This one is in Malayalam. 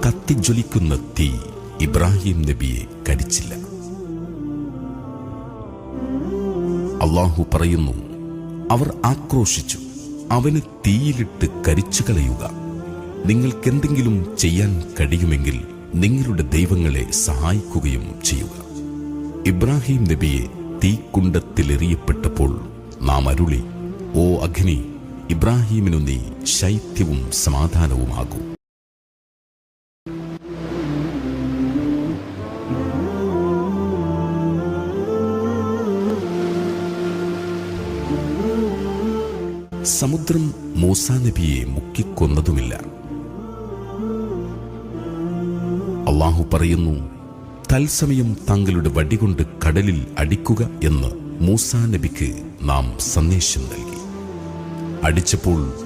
കത്തിജ്വലിക്കുന്ന തീ ഇബ്രാഹിം നബിയെ കരിച്ചില്ല. അല്ലാഹു പറയുന്നു, അവർ ആക്രോശിച്ചു, അവന് തീയിലിട്ട് കരിച്ചു കളയുക. നിങ്ങൾക്കെന്തെങ്കിലും ചെയ്യാൻ കഴിയുമെങ്കിൽ നിങ്ങളുടെ ദൈവങ്ങളെ സഹായിക്കുകയും ചെയ്യുക. ഇബ്രാഹിം നബിയെ തീക്കുണ്ടത്തിലെറിയപ്പെട്ടപ്പോൾ നാം അരുളി, ഓ അഗ്നി, ഇബ്രാഹീമിനു നീ ശൈത്യവും സമാധാനവുമാകൂ. സമുദ്രം മൂസാ നബിയെ മുക്കിക്കൊന്നതുമില്ല. അല്ലാഹു പറയുന്നു, തത്സമയം തങ്ങളുടെ വടികൊണ്ട് കടലിൽ അടിക്കുക എന്ന് മൂസാ നബിക്ക് നാം സന്ദേശം നൽകി. അടിച്ചപ്പോൾ